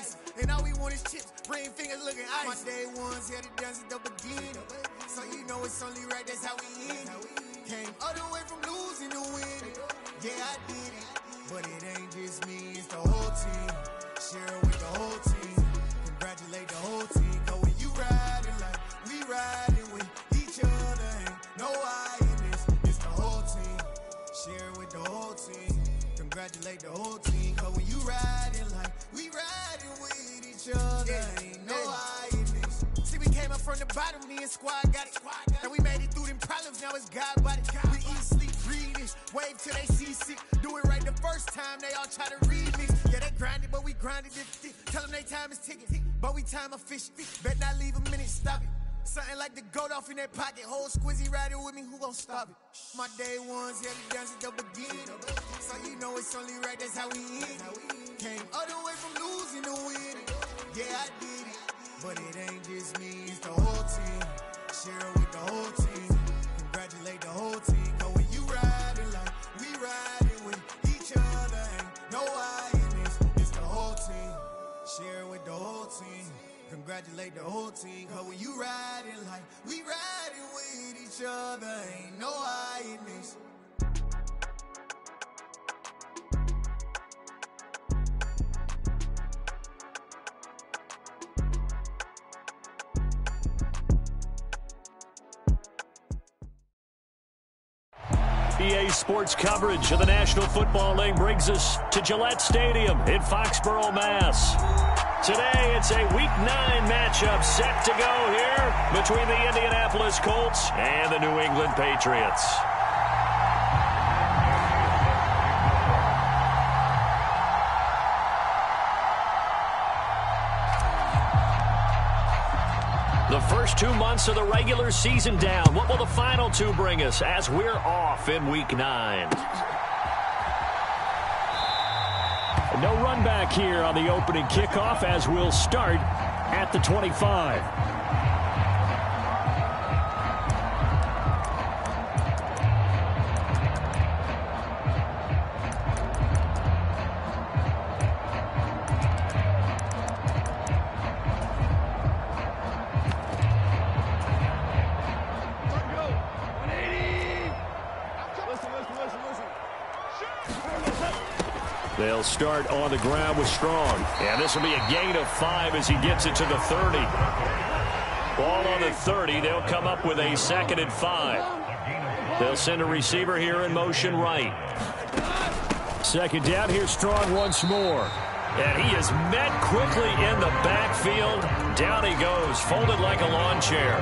spicy. And all we want is chips, ring fingers looking ice. My day ones had to dance at the beginning. So you know it's only right, that's how we end it. Came all the way from losing to winning. Yeah, I did it. But it ain't just me, it's the whole team. Share it with the whole team. Congratulate the whole team. Cause when you riding like we riding with each other, ain't no I in this. It's the whole team. Share it with the whole team. Congratulate the whole team. Cause when you riding like we riding with each other, ain't no I in this. See, we came up from the bottom, me and squad got it. And we made it through them problems, now it's God body. We eat, sleep, breathe this. Wave till they see sick. Do it right the first time, they all try to remix. Yeah, they grinded, but we grinded it. Tell them they time is ticking, but we time efficient. Bet not leave a minute, stop it. Something like the goat off in that pocket. Whole squizzy riding with me, who gon' stop it? My day ones had to dance at the beginning. So you know it's only right, that's how we end it. Came all the way from losing to winning. Yeah, I did it. But it ain't just me, it's the whole team. Share it with the whole team. Congratulate the whole team. Cause when you riding like we riding with each other, ain't no I in this. It's the whole team. Share it with the whole team. Congratulate the whole team. Cause when you riding like we riding with each other, ain't no I in this. EA Sports coverage of the National Football League brings us to Gillette Stadium in Foxborough, Mass. Today, it's a Week 9 matchup set to go here between the Indianapolis Colts and the New England Patriots. The first 2 months of the regular season down. What will the final 2 bring us as we're off in Week 9? No run back here on the opening kickoff as we'll start at the 25. They'll start on the ground with Strong. And this will be a gain of 5 as he gets it to the 30. Ball on the 30. They'll come up with a 2nd and 5. They'll send a receiver here in motion right. 2nd down. Here's Strong once more. And he is met quickly in the backfield. Down he goes, folded like a lawn chair.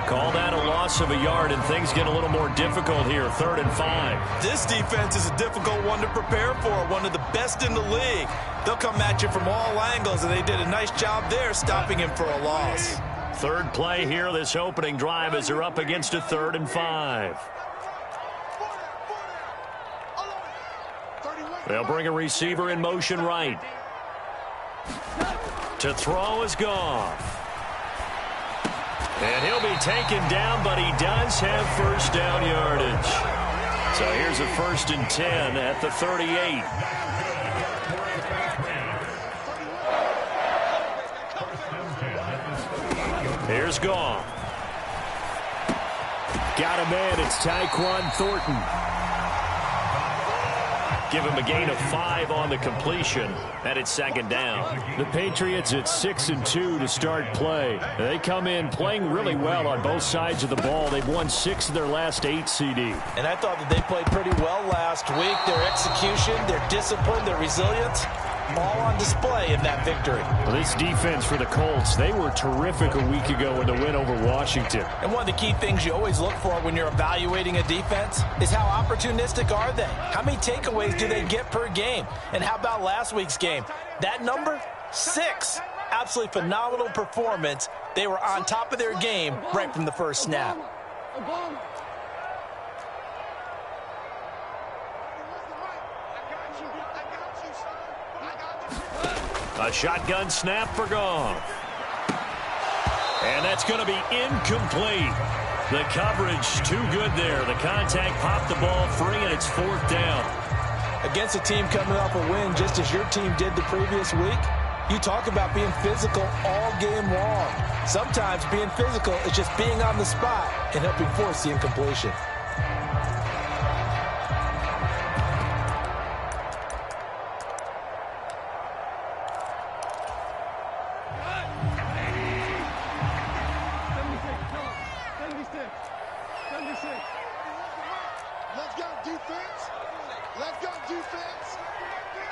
Call that a loss of a yard, and things get a little more difficult here, 3rd and 5. This defense is a difficult one to prepare for, one of the best in the league. They'll come at you from all angles, and they did a nice job there stopping him for a loss. 3rd play here, this opening drive, as they're up against a 3rd and 5. They'll bring a receiver in motion right. To throw is Goff. And he'll be taken down, but he does have first down yardage. So here's a 1st and 10 at the 38. Here's Goff. Got a man. It's Tyquan Thornton. Give him a gain of 5 on the completion, and it's 2nd down. The Patriots at 6-2 to start play. They come in playing really well on both sides of the ball. They've won 6 of their last 8 CD. And I thought that they played pretty well last week. Their execution, their discipline, their resilience, all on display in that victory. Well, this defense for the Colts, they were terrific a week ago in the win over Washington. And one of the key things you always look for when you're evaluating a defense is how opportunistic are they? How many takeaways do they get per game? And how about last week's game? That number, 6. Absolutely phenomenal performance. They were on top of their game right from the first snap. A shotgun snap for Goff. And that's going to be incomplete. The coverage too good there. The contact popped the ball free, and it's 4th down. Against a team coming off a win just as your team did the previous week, You talk about being physical all game long. Sometimes being physical is just being on the spot and helping force the incompletion.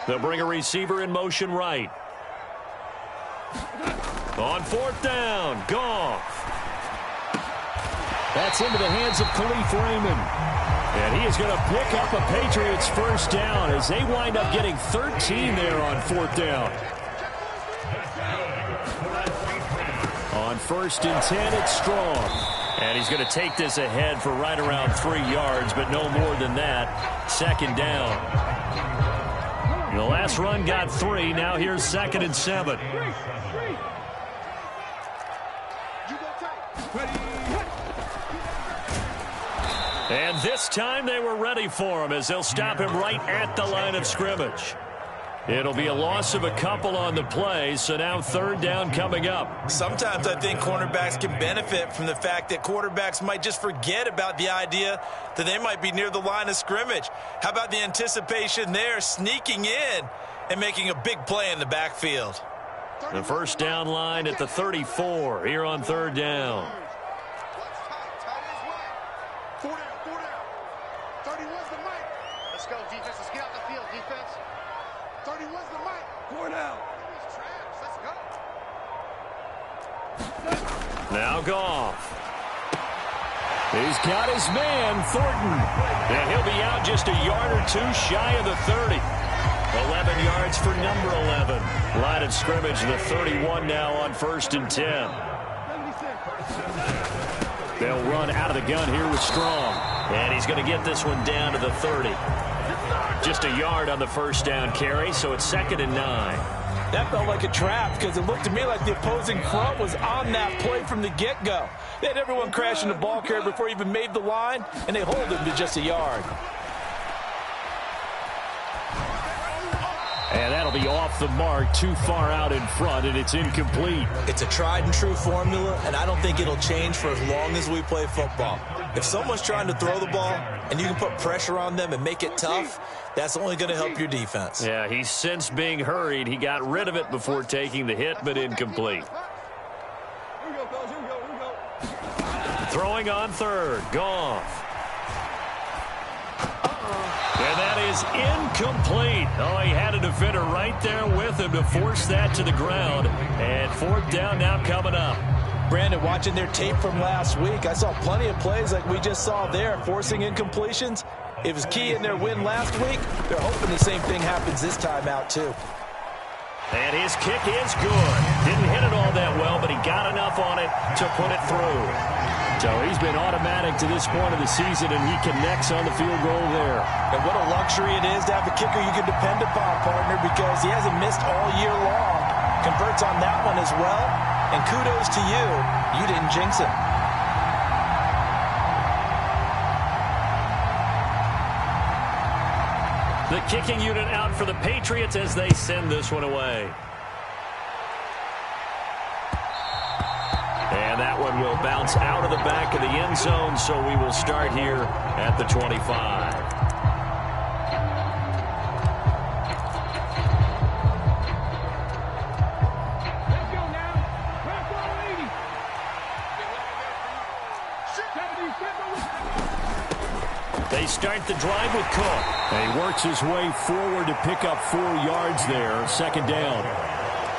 They'll bring a receiver in motion right. On fourth down, Goff. That's into the hands of Khalif Raymond. And he is going to pick up a Patriots first down as they wind up getting 13 there on fourth down. On first and 10, it's Strong. And he's going to take this ahead for right around 3 yards, but no more than that. Second down. The last run got 3. Now here's 2nd and 7. And this time they were ready for him as they'll stop him right at the line of scrimmage. It'll be a loss of a couple on the play, so now 3rd down coming up. Sometimes I think cornerbacks can benefit from the fact that quarterbacks might just forget about the idea that they might be near the line of scrimmage. How about the anticipation there, sneaking in and making a big play in the backfield? The first down line at the 34 here on 3rd down. 4 down. 31's the mic. Let's go, defense. Let's get out the field, defense. 31's the mic. 4 down. Let's go. Now Goff. He's got his man, Thornton. And he'll be out just a yard or 2 shy of the 30. 11 yards for number 11. Line of scrimmage, the 31 now on 1st and 10. They'll run out of the gun here with Strong. And he's going to get this one down to the 30. Just a yard on the first down carry, so it's 2nd and 9. That felt like a trap because it looked to me like the opposing front was on that play from the get-go. They had everyone crashing the ball carrier before he even made the line, and they hold him to just a yard. And that'll be off the mark, too far out in front, and it's incomplete. It's a tried-and-true formula, and I don't think it'll change for as long as we play football. If someone's trying to throw the ball and you can put pressure on them and make it tough, that's only going to help your defense. Yeah, he's since being hurried. He got rid of it before taking the hit, but incomplete. Throwing on 3rd, Goff. And that is incomplete. Oh, he had a defender right there with him to force that to the ground. And 4th down now coming up. Brandon, watching their tape from last week, I saw plenty of plays like we just saw there, forcing incompletions. It was key in their win last week. They're hoping the same thing happens this time out, too. And his kick is good. Didn't hit it all that well, but he got enough on it to put it through. So he's been automatic to this point of the season, and he connects on the field goal there. And what a luxury it is to have a kicker you can depend upon, partner, because he hasn't missed all year long. Converts on that one as well. And kudos to you. You didn't jinx him. The kicking unit out for the Patriots as they send this one away. And that one will bounce out of the back of the end zone, so we will start here at the 25. They start the drive with Cook. And he works his way forward to pick up 4 yards there, 2nd down.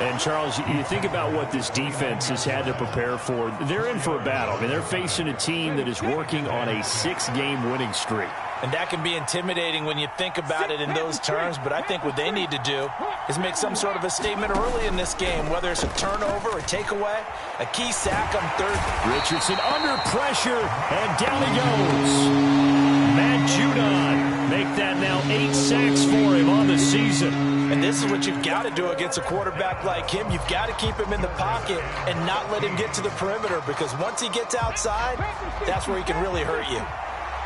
And, Charles, you think about what this defense has had to prepare for. They're in for a battle. I mean, they're facing a team that is working on a 6-game winning streak. And that can be intimidating when you think about it in those terms, but I think what they need to do is make some sort of a statement early in this game, whether it's a turnover, a takeaway, a key sack on 3rd. Richardson under pressure, and down he goes. Matt Judon make that now 8 sacks for him on the season. And this is what you've got to do against a quarterback like him. You've got to keep him in the pocket and not let him get to the perimeter, because once he gets outside, that's where he can really hurt you.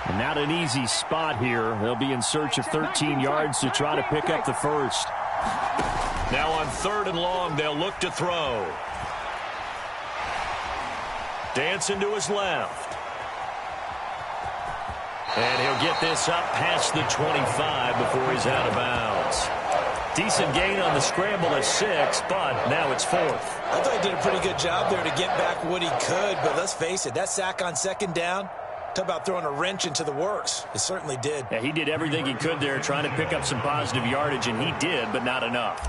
And not an easy spot here. They'll be in search of 13 yards to try to pick up the first. Now on 3rd and long, they'll look to throw. Dancing to his left. And he'll get this up past the 25 before he's out of bounds. Decent gain on the scramble at 6, but now it's 4th. I thought he did a pretty good job there to get back what he could, but let's face it, that sack on 2nd down, talk about throwing a wrench into the works. It certainly did. Yeah, he did everything he could there trying to pick up some positive yardage, and he did, but not enough.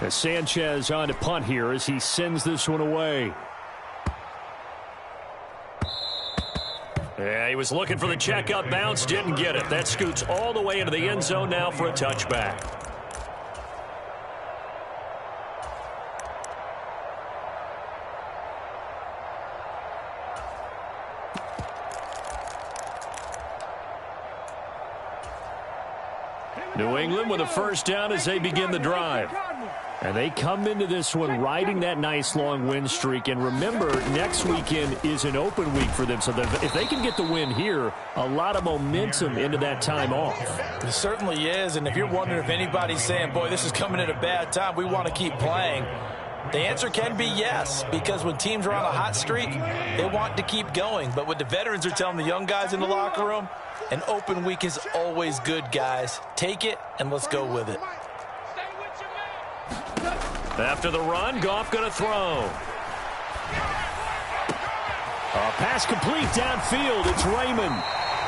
As Sanchez on to punt here as he sends this one away. Yeah, he was looking for the checkup bounce, didn't get it. That scoots all the way into the end zone now for a touchback. New England with a 1st down as they begin the drive. And they come into this one riding that nice long win streak. And remember, next weekend is an open week for them. So if they can get the win here, a lot of momentum into that time off. It certainly is. And if you're wondering if anybody's saying, boy, this is coming at a bad time, we want to keep playing, the answer can be yes, because when teams are on a hot streak, they want to keep going. But what the veterans are telling the young guys in the locker room, an open week is always good, guys. Take it, and let's go with it. After the run, Goff going to throw. A pass complete downfield. It's Raymond.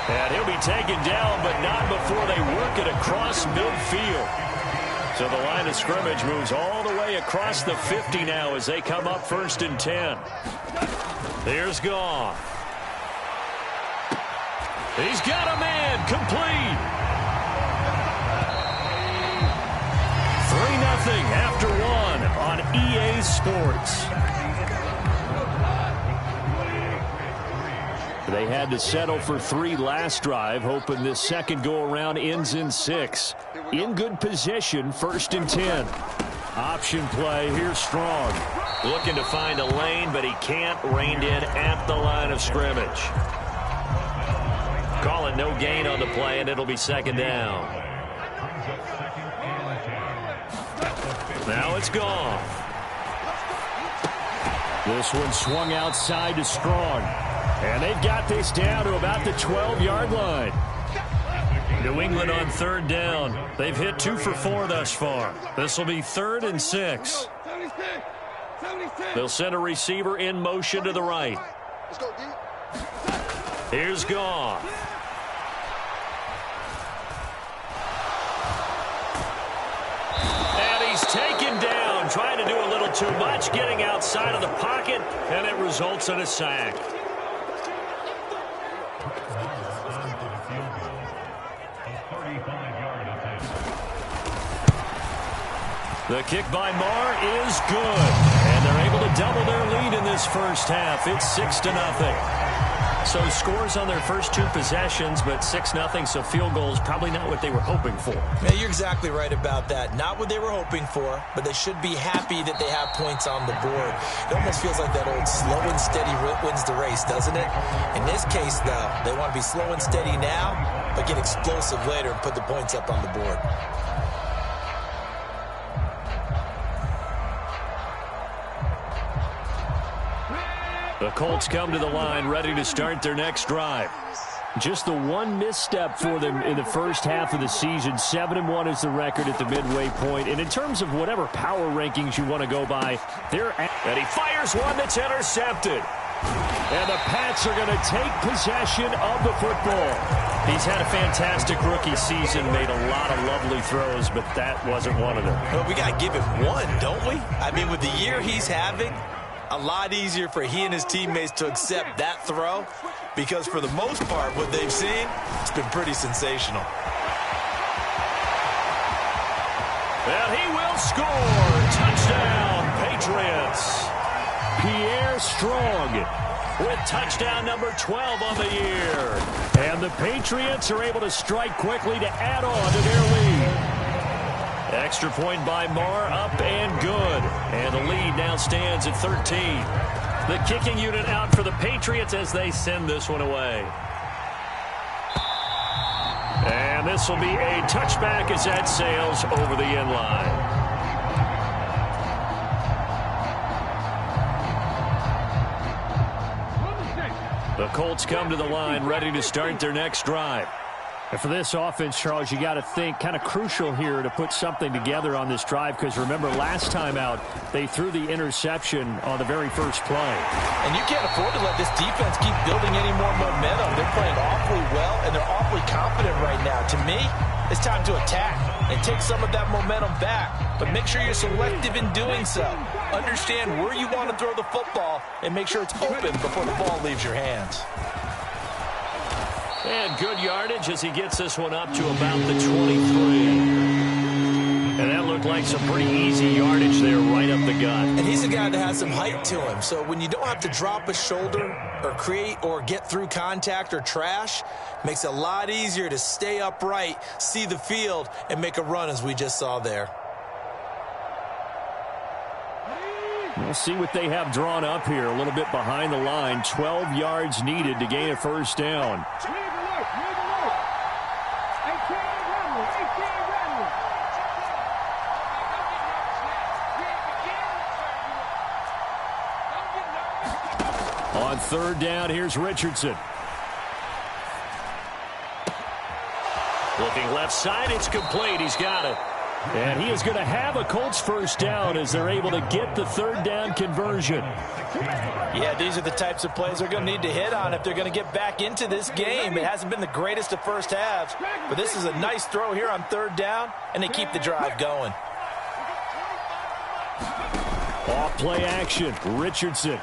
And he'll be taken down, but not before they work it across midfield. So the line of scrimmage moves all the way across the 50 now as they come up 1st and 10. Here's Goff. He's got a man complete. 3-0 after 1 on EA Sports. They had to settle for 3 last drive, hoping this second go-around ends in 6. In good position, 1st and 10. Option play, here's Strong. Looking to find a lane, but he can't. Reined in at the line of scrimmage. Call it no gain on the play, and it'll be 2nd down. Now it's Goff. This one swung outside to Strong. And they've got this down to about the 12-yard line. New England on 3rd down. They've hit 2 for 4 thus far. This will be 3rd and 6. They'll send a receiver in motion to the right. Here's Goff. And he's taken down, trying to do a little too much, getting outside of the pocket, and it results in a sack. The kick by Marr is good. And they're able to double their lead in this first half. It's 6-0. So scores on their first 2 possessions, but 6-0, so field goals probably not what they were hoping for. Yeah, you're exactly right about that. Not what they were hoping for, but they should be happy that they have points on the board. It almost feels like that old slow and steady wins the race, doesn't it? In this case, though, they want to be slow and steady now, but get explosive later and put the points up on the board. The Colts come to the line ready to start their next drive. Just the one misstep for them in the first half of the season. 7-1 is the record at the midway point. And in terms of whatever power rankings you want to go by, they're at... And he fires one that's intercepted. And the Pats are going to take possession of the football. He's had a fantastic rookie season, made a lot of lovely throws, but that wasn't one of them. Well, we got to give him one, don't we? I mean, with the year he's having, a lot easier for he and his teammates to accept that throw, because for the most part, what they've seen, it's been pretty sensational. And he will score. Touchdown, Patriots. Pierre Strong with touchdown number 12 on the year. And the Patriots are able to strike quickly to add on to their lead. Extra point by Marr, up and good. And the lead now stands at 13. The kicking unit out for the Patriots as they send this one away. And And this will be a touchback as that sails over the end line. The Colts come to the line ready to start their next drive. And for this offense, Charles, you got to think kind of crucial here to put something together on this drive, because remember last time out they threw the interception on the very first play. And you can't afford to let this defense keep building any more momentum. They're playing awfully well, and they're awfully confident right now. To me, it's time to attack and take some of that momentum back. But make sure you're selective in doing so. Understand where you want to throw the football and make sure it's open before the ball leaves your hands. And good yardage as he gets this one up to about the 23. And that looked like some pretty easy yardage there right up the gut. And he's a guy that has some height to him. So when you don't have to drop a shoulder or create or get through contact or trash, makes it a lot easier to stay upright, see the field, and make a run as we just saw there. We'll see what they have drawn up here. A little bit behind the line. 12 yards needed to gain a first down. On third down, here's Richardson. Looking left side, it's complete. He's got it. And he is going to have a Colts first down as they're able to get the third down conversion. Yeah, these are the types of plays they're going to need to hit on if they're going to get back into this game. It hasn't been the greatest of first halves, but this is a nice throw here on third down, and they keep the drive going. Off play action, Richardson.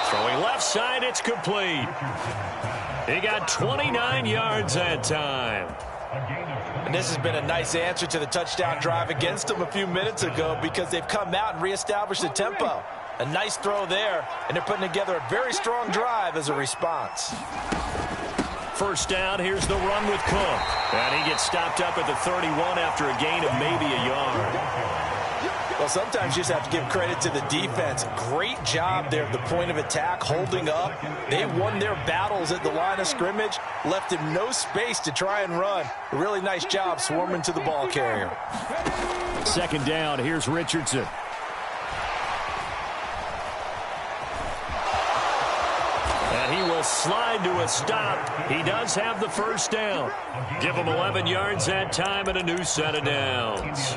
Throwing left side, it's complete. He got 29 yards that time. And this has been a nice answer to the touchdown drive against them a few minutes ago, because they've come out and reestablished the tempo. A nice throw there, and they're putting together a very strong drive as a response. First down, here's the run with Cook. And he gets stopped up at the 31 after a gain of maybe a yard. Well, sometimes you just have to give credit to the defense. Great job there at the point of attack, holding up. They won their battles at the line of scrimmage, left him no space to try and run. A really nice job swarming to the ball carrier. Second down, here's Richardson. And he will slide to a stop. He does have the first down. Give him 11 yards that time and a new set of downs.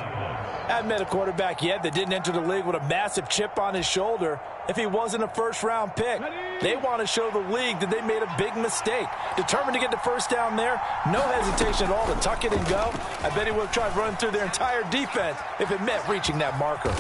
I haven't met a quarterback yet that didn't enter the league with a massive chip on his shoulder if he wasn't a first-round pick. They want to show the league that they made a big mistake. Determined to get the first down there, no hesitation at all to tuck it and go. I bet he would have tried running through their entire defense if it meant reaching that marker.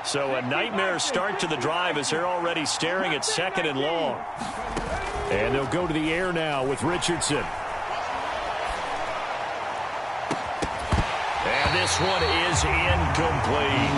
So a nightmare start to the drive as they're already staring at second and long. And they'll go to the air now with Richardson. And this one is incomplete.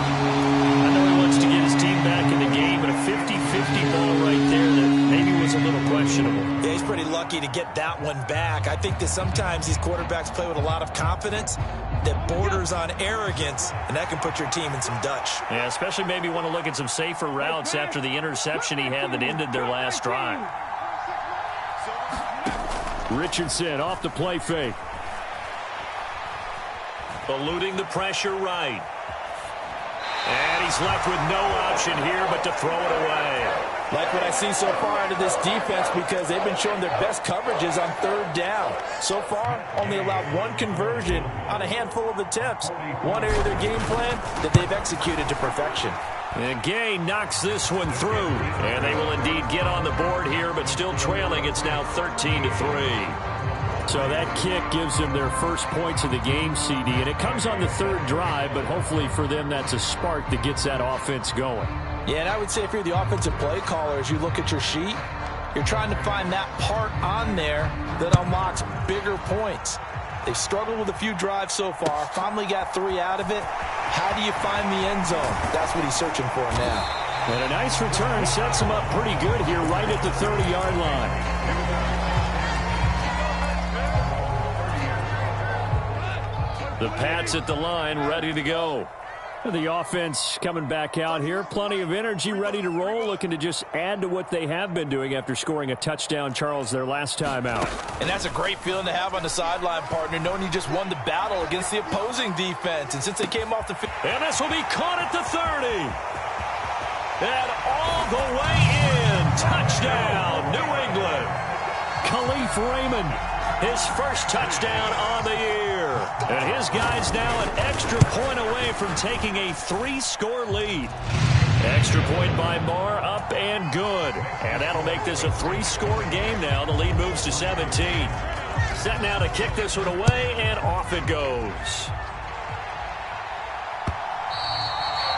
I know he wants to get his team back in the game, but a 50-50 ball right there that maybe was a little questionable. Yeah, he's pretty lucky to get that one back. I think that sometimes these quarterbacks play with a lot of confidence that borders on arrogance, and that can put your team in some Dutch. Yeah, especially maybe want to look at some safer routes after the interception he had that ended their last drive. Richardson off the play fake. Eluding the pressure right. And he's left with no option here but to throw it away. Like what I see so far out of this defense, because they've been showing their best coverages on third down. So far, only allowed one conversion on a handful of attempts. One area of their game plan that they've executed to perfection. And Gay knocks this one through. And they will indeed get on the board here, but still trailing. It's now 13-3. So that kick gives them their first points of the game, CD. And it comes on the third drive, but hopefully for them that's a spark that gets that offense going. Yeah, and I would say if you're the offensive play caller, as you look at your sheet, you're trying to find that part on there that unlocks bigger points. They've struggled with a few drives so far, finally got 3 out of it. How do you find the end zone? That's what he's searching for now. And a nice return sets him up pretty good here right at the 30-yard line. The Pats at the line, ready to go. The offense coming back out here. Plenty of energy, ready to roll, looking to just add to what they have been doing after scoring a touchdown, Charles, their last time out. And that's a great feeling to have on the sideline, partner, knowing you just won the battle against the opposing defense. And since they came off the field. And this will be caught at the 30. And all the way in. Touchdown, New England. Khalif Raymond, his first touchdown on the year. And his guys now an extra point away from taking a 3-score lead. Extra point by Marr, up and good. And that'll make this a 3-score game now. The lead moves to 17. Set now to kick this one away, and off it goes.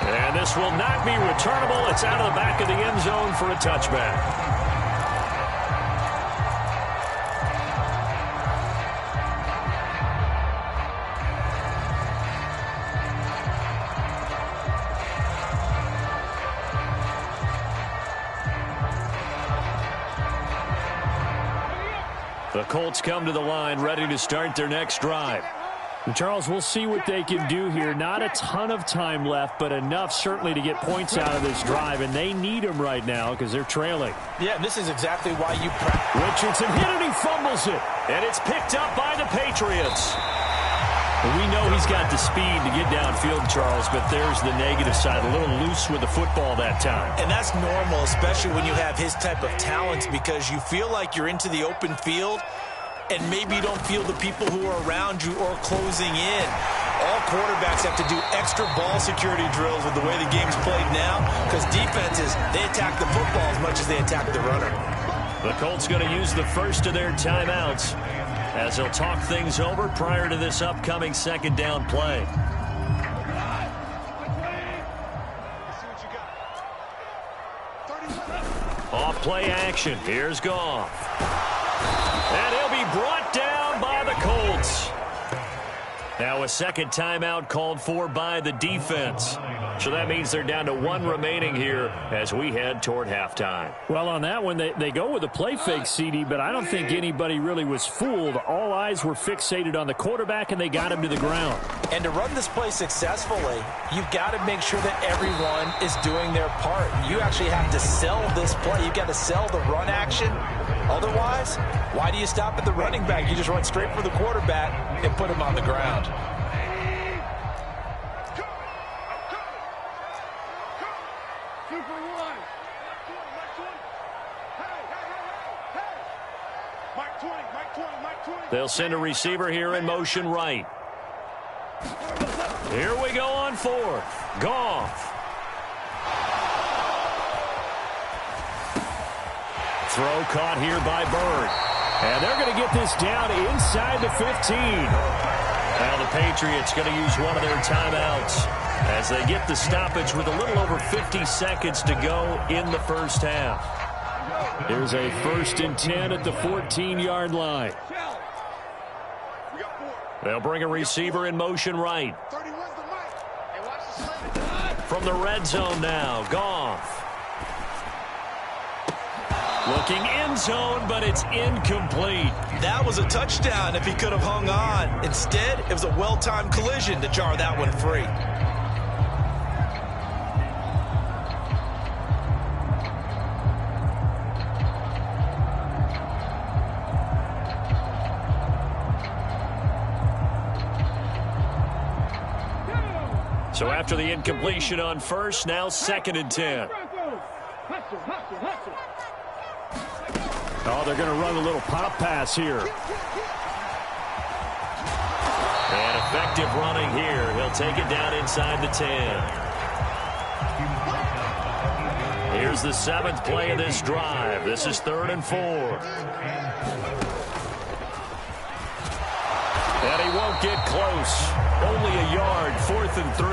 And this will not be returnable. It's out of the back of the end zone for a touchback. The Colts come to the line, ready to start their next drive. And Charles, we'll see what they can do here. Not a ton of time left, but enough certainly to get points out of this drive, and they need them right now because they're trailing. Yeah, this is exactly why you Richardson hit it, he fumbles it, and it's picked up by the Patriots. We know he's got the speed to get downfield, Charles, but there's the negative side. A little loose with the football that time. And that's normal, especially when you have his type of talents, because you feel like you're into the open field, and maybe you don't feel the people who are around you or closing in. All quarterbacks have to do extra ball security drills with the way the game's played now, because defenses, they attack the football as much as they attack the runner. The Colts going to use the first of their timeouts as they'll talk things over prior to this upcoming second down play. Off play action. Here's Goff. And he'll be brought down by the Colts. Now a second timeout called for by the defense. So that means they're down to one remaining here as we head toward halftime. Well, on that one, they go with a play fake, CD, but I don't think anybody really was fooled. All eyes were fixated on the quarterback, and they got him to the ground. And to run this play successfully, you've got to make sure that everyone is doing their part. You actually have to sell this play. You've got to sell the run action. Otherwise, why do you stop at the running back? You just run straight for the quarterback and put him on the ground. They'll send a receiver here in motion right. Here we go on fourth. Goff. Throw caught here by Bird. And they're going to get this down inside the 15. Now the Patriots going to use one of their timeouts as they get the stoppage with a little over 50 seconds to go in the first half. Here's a 1st and 10 at the 14-yard line. They'll bring a receiver in motion right. From the red zone now, Goff. Looking end zone, but it's incomplete. That was a touchdown if he could have hung on. Instead, it was a well-timed collision to jar that one free. So after the incompletion on first, now 2nd and 10. Oh, they're going to run a little pop pass here. And effective running here. He'll take it down inside the 10. Here's the 7th play of this drive. This is 3rd and 4. And he won't get close. Only a yard, 4th and 3.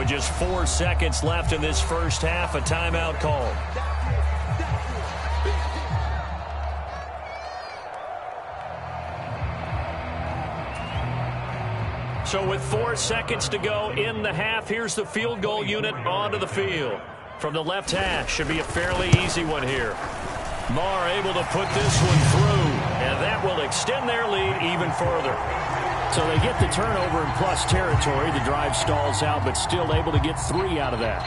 With just 4 seconds left in this first half, a timeout called. So with 4 seconds to go in the half, here's the field goal unit onto the field. From the left hash, should be a fairly easy one here. Marr able to put this one through, and that will extend their lead even further. So they get the turnover in plus territory. The drive stalls out, but still able to get 3 out of that.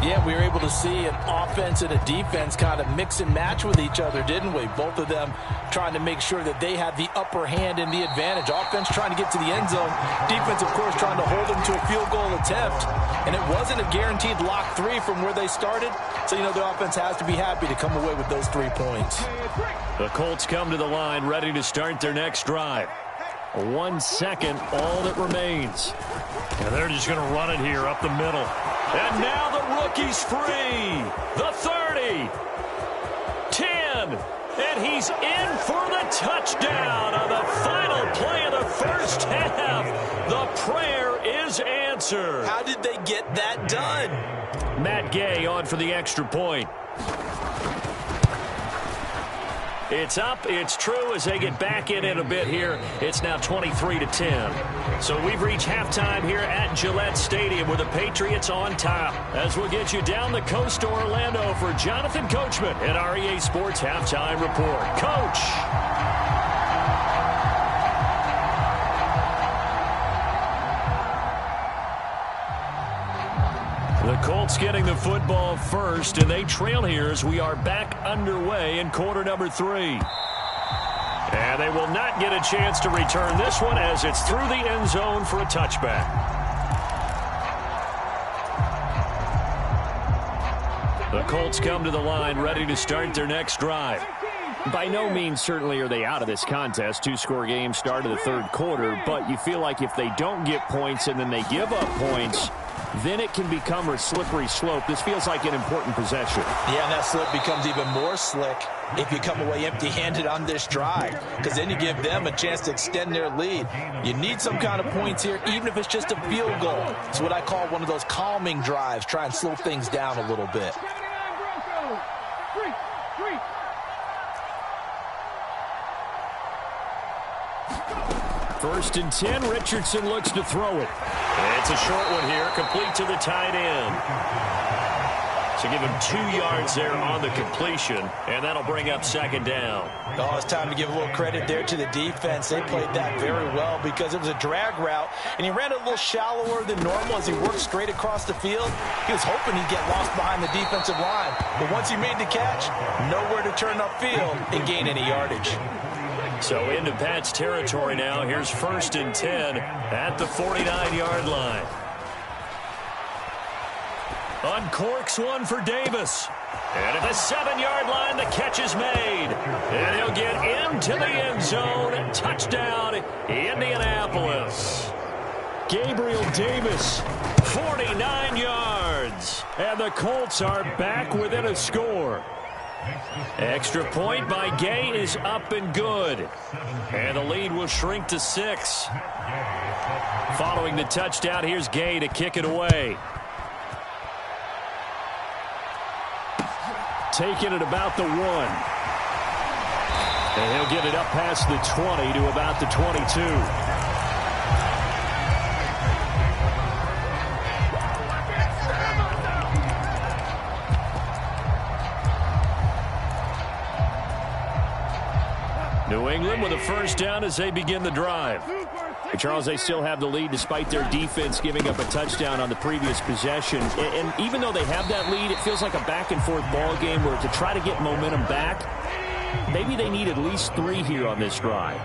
Yeah, we were able to see an offense and a defense kind of mix and match with each other, didn't we? Both of them trying to make sure that they had the upper hand and the advantage. Offense trying to get to the end zone. Defense, of course, trying to hold them to a field goal attempt. And it wasn't a guaranteed lock 3 from where they started. So, you know, the offense has to be happy to come away with those 3 points. The Colts come to the line ready to start their next drive. 1 second, all that remains. And they're just going to run it here up the middle. And now the rookie's free. The 30. 10. And he's in for the touchdown on the final play of the first half. The prayer is answered. How did they get that done? Matt Gay on for the extra point. It's up, it's true as they get back in a bit here. It's now 23-10. So we've reached halftime here at Gillette Stadium with the Patriots on top. As we'll get you down the coast to Orlando for Jonathan Coachman at our EA Sports Halftime Report. Coach! The Colts getting the football first, and they trail here as we are back underway in quarter number 3. And they will not get a chance to return this one as it's through the end zone for a touchback. The Colts come to the line ready to start their next drive. By no means certainly are they out of this contest. 2-score game start of the third quarter, but you feel like if they don't get points and then they give up points, then it can become a slippery slope. This feels like an important possession. Yeah, and that slip becomes even more slick if you come away empty-handed on this drive, because then you give them a chance to extend their lead. You need some kind of points here, even if it's just a field goal. It's what I call one of those calming drives. Try and slow things down a little bit. First and 10, Richardson looks to throw it. It's a short one here, complete to the tight end. So give him 2 yards there on the completion, and that'll bring up second down. Oh, it's time to give a little credit there to the defense. They played that very well because it was a drag route, and he ran a little shallower than normal as he worked straight across the field. He was hoping he'd get lost behind the defensive line, but once he made the catch, nowhere to turn upfield and gain any yardage. So into Pat's territory now. Here's first and 10 at the 49-yard line. Uncorks one for Davis. And at the 7-yard line, the catch is made. And he'll get into the end zone. Touchdown, Indianapolis. Gabriel Davis, 49 yards. and the Colts are back within a score. Extra point by Gay is up and good. And the lead will shrink to 6. Following the touchdown, here's Gay to kick it away. Taking it about the 1. And he'll get it up past the 20 to about the 22. New England with a first down as they begin the drive. Charles, they still have the lead despite their defense giving up a touchdown on the previous possession. And even though they have that lead, it feels like a back-and-forth ball game where to try to get momentum back, maybe they need at least 3 here on this drive.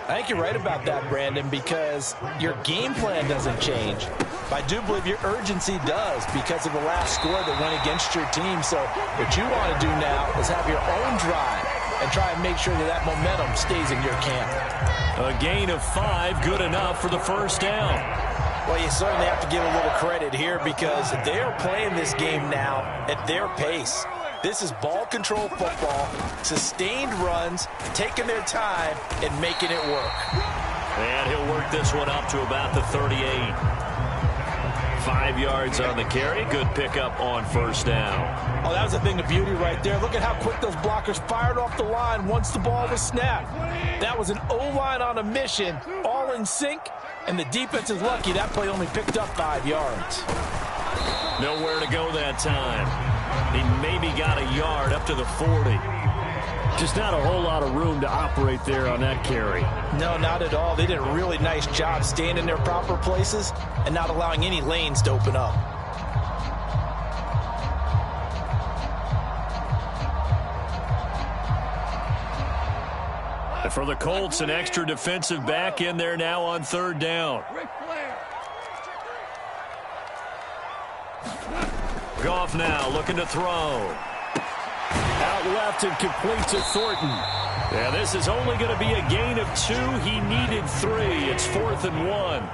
I think you're right about that, Brandon, because your game plan doesn't change. I do believe your urgency does because of the last score that went against your team. So what you want to do now is have your own drive and try and make sure that that momentum stays in your camp. A gain of 5, good enough for the first down. Well, you certainly have to give a little credit here because they are playing this game now at their pace. This is ball control football, sustained runs, taking their time, and making it work. And he'll work this one up to about the 38. 5 yards on the carry. Good pickup on first down. Oh, that was a thing of beauty right there. Look at how quick those blockers fired off the line once the ball was snapped. That was an O-line on a mission, all in sync, and the defense is lucky that play only picked up 5 yards. Nowhere to go that time. He maybe got a yard up to the 40. Just not a whole lot of room to operate there on that carry. No, not at all. They did a really nice job staying in their proper places and not allowing any lanes to open up. For the Colts, an extra defensive back in there now on third down. Goff now looking to throw. Out left and complete to Thornton. Yeah, this is only going to be a gain of 2. He needed 3. It's 4th and 1.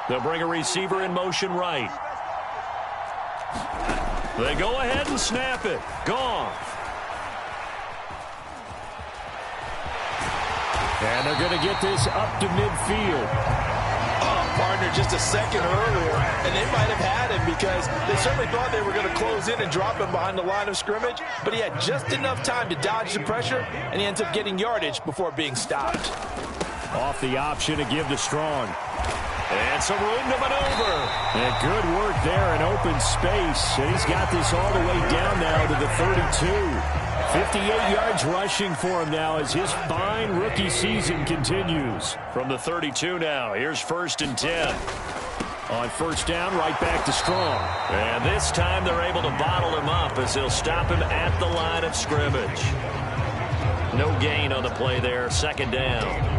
They'll bring a receiver in motion right. They go ahead and snap it. Goff. And they're going to get this up to midfield. Oh, partner, just a second earlier, and they might have had him because they certainly thought they were going to close in and drop him behind the line of scrimmage, but he had just enough time to dodge the pressure, and he ends up getting yardage before being stopped. Off the option to give to Strong. And some room to maneuver. And good work there in open space. And he's got this all the way down now to the 32. 58 yards rushing for him now as his fine rookie season continues. From the 32 now, here's 1st and 10. On first down, right back to Strong. And this time they're able to bottle him up as they'll stop him at the line of scrimmage. No gain on the play there, 2nd down.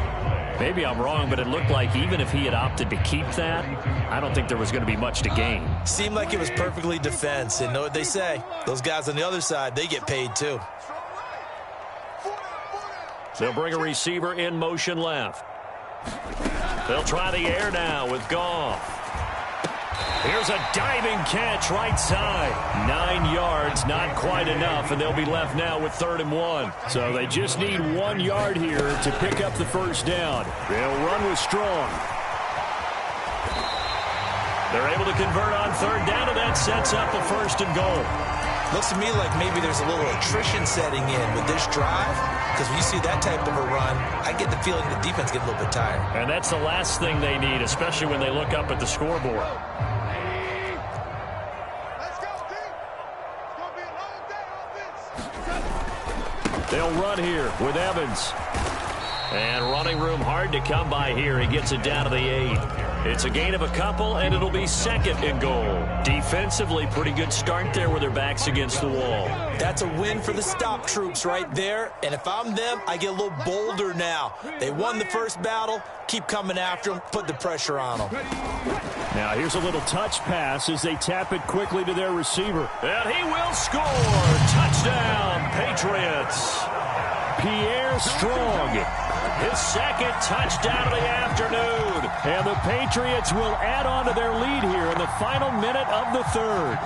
Maybe I'm wrong, but it looked like even if he had opted to keep that, I don't think there was going to be much to gain. Seemed like it was perfectly defense, and know what they say. Those guys on the other side, they get paid too. They'll bring a receiver in motion left. They'll try the air now with Goff. Here's a diving catch right side. 9 yards, not quite enough, and they'll be left now with 3rd and 1. So they just need 1 yard here to pick up the first down. They'll run with Strong. They're able to convert on 3rd down, and that sets up a 1st and goal. Looks to me like maybe there's a little attrition setting in with this drive, because when you see that type of a run, I get the feeling the defense gets a little bit tired. And that's the last thing they need, especially when they look up at the scoreboard. They'll run here with Evans. And running room hard to come by here. He gets it down to the 8. It's a gain of a couple, and it'll be 2nd and goal. Defensively, pretty good start there with their backs against the wall. That's a win for the stop troops right there. And if I'm them, I get a little bolder now. They won the first battle. Keep coming after them. Put the pressure on them. Now here's a little touch pass as they tap it quickly to their receiver. And he will score. Touchdown, Patriots. Pierre Strong. His 2nd touchdown of the afternoon. And the Patriots will add on to their lead here in the final minute of the 3rd.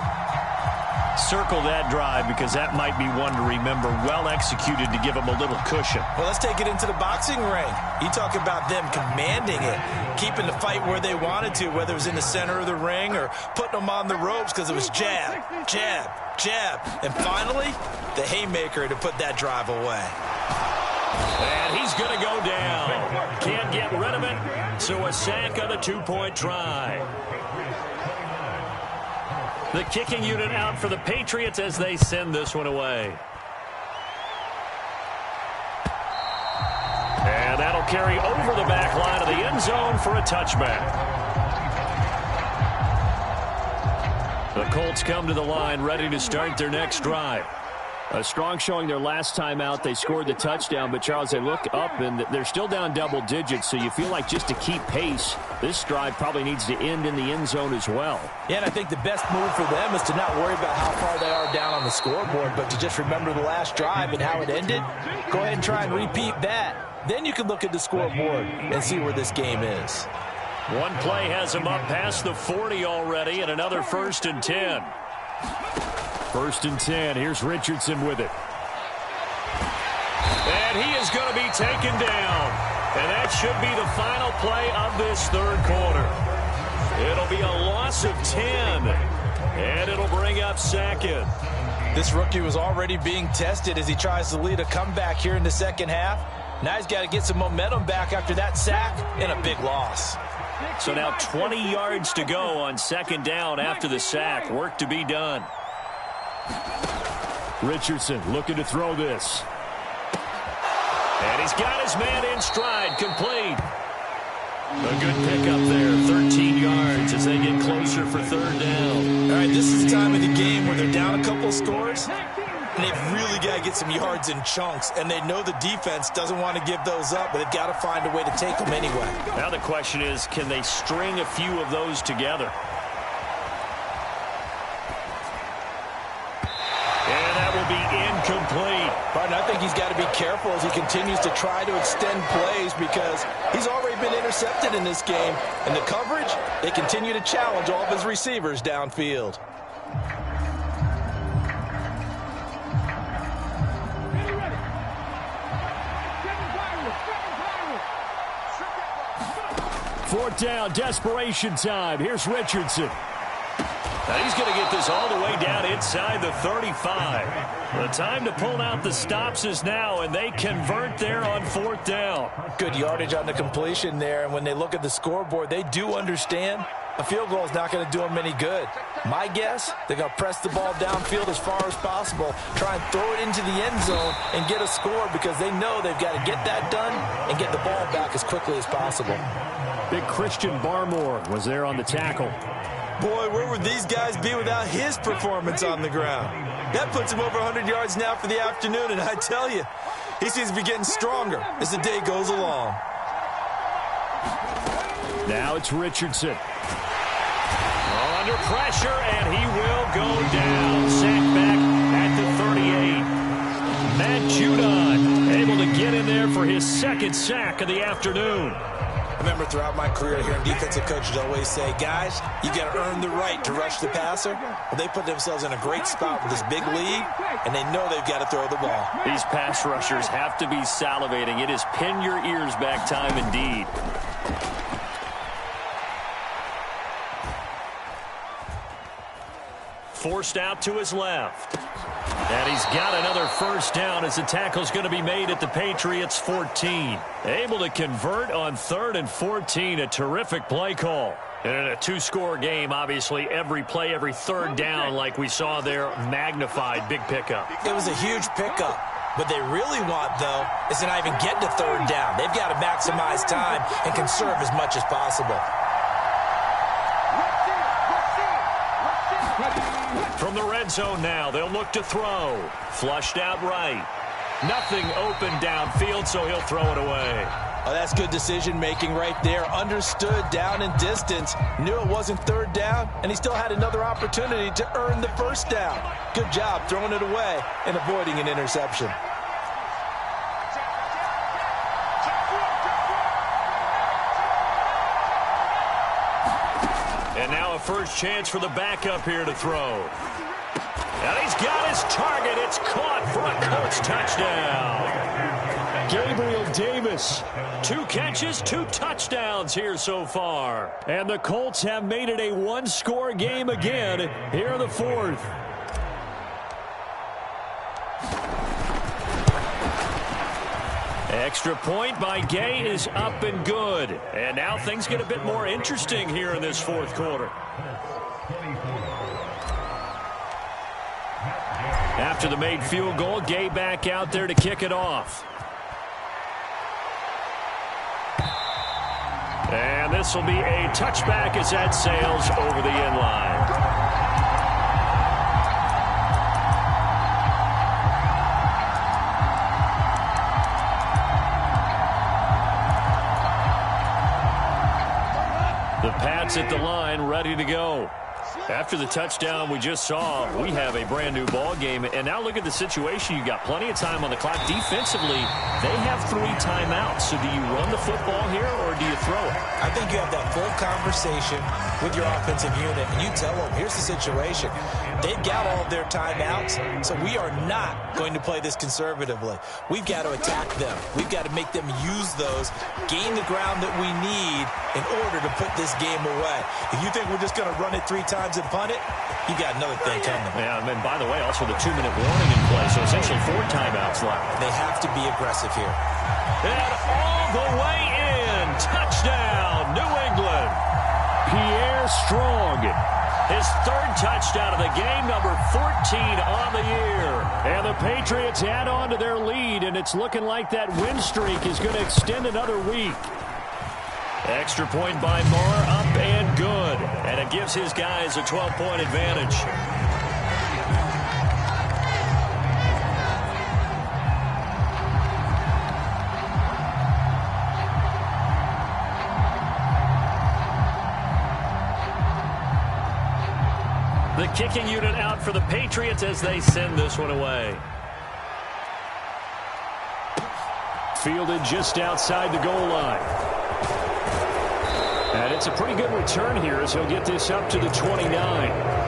Circle that drive because that might be one to remember. Well executed to give them a little cushion. Well, let's take it into the boxing ring. You talk about them commanding it, keeping the fight where they wanted to, whether it was in the center of the ring or putting them on the ropes because it was jab, jab, jab. And finally, the haymaker to put that drive away. And he's going to go down. Can't get rid of it, so a sack on the 2-point try. The kicking unit out for the Patriots as they send this one away. And that'll carry over the back line of the end zone for a touchback. The Colts come to the line ready to start their next drive. A strong showing their last time out. They scored the touchdown, but, Charles, they look up, and they're still down double digits, so you feel like just to keep pace, this drive probably needs to end in the end zone as well. Yeah, and I think the best move for them is to not worry about how far they are down on the scoreboard, but to just remember the last drive and how it ended. Go ahead and try and repeat that. Then you can look at the scoreboard and see where this game is. One play has them up past the 40 already, and another 1st and 10. 1st and 10. Here's Richardson with it. And he is going to be taken down. And that should be the final play of this third quarter. It'll be a loss of 10. And it'll bring up second. This rookie was already being tested as he tries to lead a comeback here in the second half. Now he's got to get some momentum back after that sack and a big loss. So now 20 yards to go on second down after the sack. Work to be done. Richardson looking to throw this. And he's got his man in stride, complete. A good pickup there, 13 yards as they get closer for third down. All right, this is the time of the game where they're down a couple of scores, and they've really got to get some yards in chunks, and they know the defense doesn't want to give those up, but they've got to find a way to take them anyway. Now the question is, can they string a few of those together? And that will be incomplete. Martin, I think he's got to be careful as he continues to try to extend plays because he's already been intercepted in this game. And the coverage, they continue to challenge all of his receivers downfield. Fourth down, desperation time. Here's Richardson. Now he's going to get this all the way down inside the 35. The time to pull out the stops is now, and they convert there on fourth down. Good yardage on the completion there, and when they look at the scoreboard, they do understand a field goal is not going to do them any good. My guess, they're going to press the ball downfield as far as possible, try and throw it into the end zone and get a score because they know they've got to get that done and get the ball back as quickly as possible. Big Christian Barmore was there on the tackle. Boy, where would these guys be without his performance on the ground? That puts him over 100 yards now for the afternoon, and I tell you, he seems to be getting stronger as the day goes along. Now it's Richardson. Under pressure, and he will go down. Sacked back at the 38. Matt Judon able to get in there for his second sack of the afternoon. I remember throughout my career hearing defensive coaches always say, guys, you got to earn the right to rush the passer. Well, they put themselves in a great spot with this big lead, and they know they've got to throw the ball. These pass rushers have to be salivating. It is pin your ears back time indeed. Forced out to his left. And he's got another first down as the tackle's going to be made at the Patriots' 14. Able to convert on 3rd and 14. A terrific play call. And in a two-score game, obviously, every play, every third down, like we saw there, magnified. Big pickup. It was a huge pickup. What they really want, though, is to not even get to third down. They've got to maximize time and conserve as much as possible. From the red zone now, they'll look to throw. Flushed out right. Nothing open downfield, so he'll throw it away. Oh, that's good decision-making right there. Understood down and distance. Knew it wasn't third down, and he still had another opportunity to earn the first down. Good job throwing it away and avoiding an interception. And now a first chance for the backup here to throw. And he's got his target. It's caught for a Colts touchdown. Gabriel Davis. 2 catches, 2 touchdowns here so far. And the Colts have made it a one-score game again here in the fourth. Extra point by Gay is up and good. And now things get a bit more interesting here in this fourth quarter. After the made field goal, Gay back out there to kick it off. And this will be a touchback as that sails over the end line. The Pats at the line, ready to go. After the touchdown we just saw, we have a brand-new ball game. And now look at the situation. You got plenty of time on the clock. Defensively, they have 3 timeouts. So do you run the football here or do you throw it? I think you have that full conversation with your offensive unit, and you tell them, here's the situation. They've got all of their timeouts, so we are not going to play this conservatively. We've got to attack them. We've got to make them use those, gain the ground that we need in order to put this game away. If you think we're just going to run it 3 times and punt it, you got another thing coming. Yeah, and by the way, also the 2-minute warning in play, so essentially 4 timeouts left. They have to be aggressive here. And all the way in. Touchdown, New England. Pierre Strong. His 3rd touchdown of the game, number 14 on the year. And the Patriots add on to their lead, and it's looking like that win streak is going to extend another week. Extra point by Moore, up and good. And it gives his guys a 12-point advantage. The kicking unit out for the Patriots as they send this one away. Fielded just outside the goal line. And it's a pretty good return here as he'll get this up to the 29.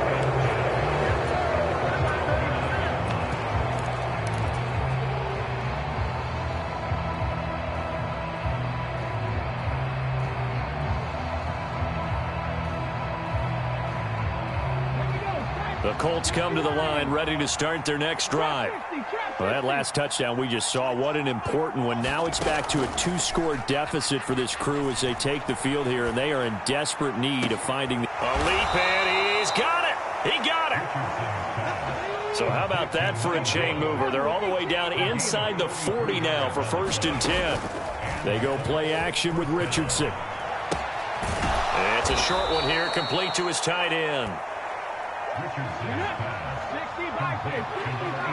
The Colts come to the line ready to start their next drive. Well, that last touchdown we just saw, what an important one. Now it's back to a 2-score deficit for this crew as they take the field here, and they are in desperate need of finding the... A leap, and he's got it! He got it! So how about that for a chain mover? They're all the way down inside the 40 now for 1st and 10. They go play action with Richardson. It's a short one here, complete to his tight end.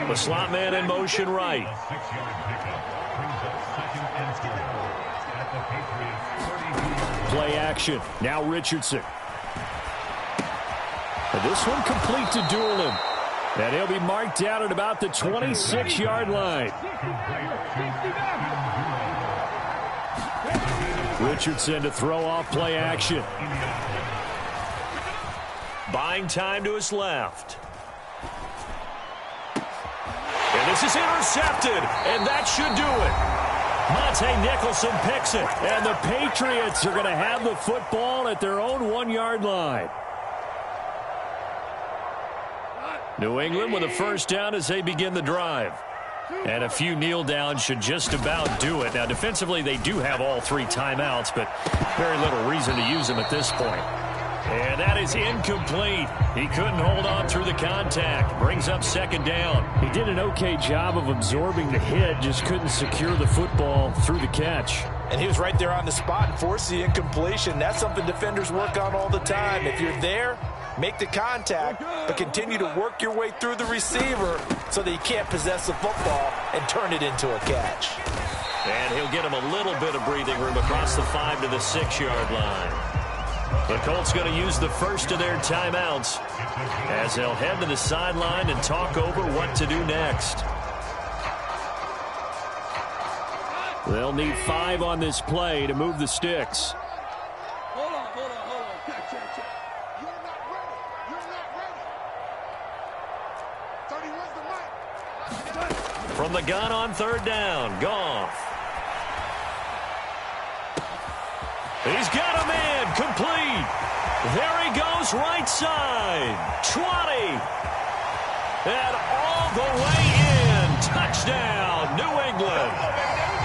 The slot man in motion right. Play action. Now Richardson. And this one complete to Doolin. And he'll be marked down at about the 26-yard line. Richardson to throw off play action. Buying time to his left. And this is intercepted, and that should do it. Monte Nicholson picks it. And the Patriots are going to have the football at their own 1-yard line. New England with a 1st down as they begin the drive. And a few kneel downs should just about do it. Now, defensively, they do have all 3 timeouts, but very little reason to use them at this point. And that is incomplete. He couldn't hold on through the contact. Brings up 2nd down. He did an okay job of absorbing the hit, just couldn't secure the football through the catch. And he was right there on the spot and forced the incompletion. That's something defenders work on all the time. If you're there, make the contact, but continue to work your way through the receiver so that he can't possess the football and turn it into a catch. And he'll get him a little bit of breathing room across the 5 to the 6-yard line. The Colts going to use the first of their timeouts as they'll head to the sideline and talk over what to do next. They'll need 5 on this play to move the sticks. Hold on. Check. You're not ready. 30, where's the mic? From the gun on 3rd down, Goff. He's got a man, complete. There he goes, right side. 20. And all the way in. Touchdown, New England.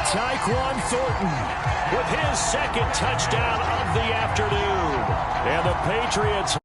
Tyquan Thornton with his 2nd touchdown of the afternoon. And the Patriots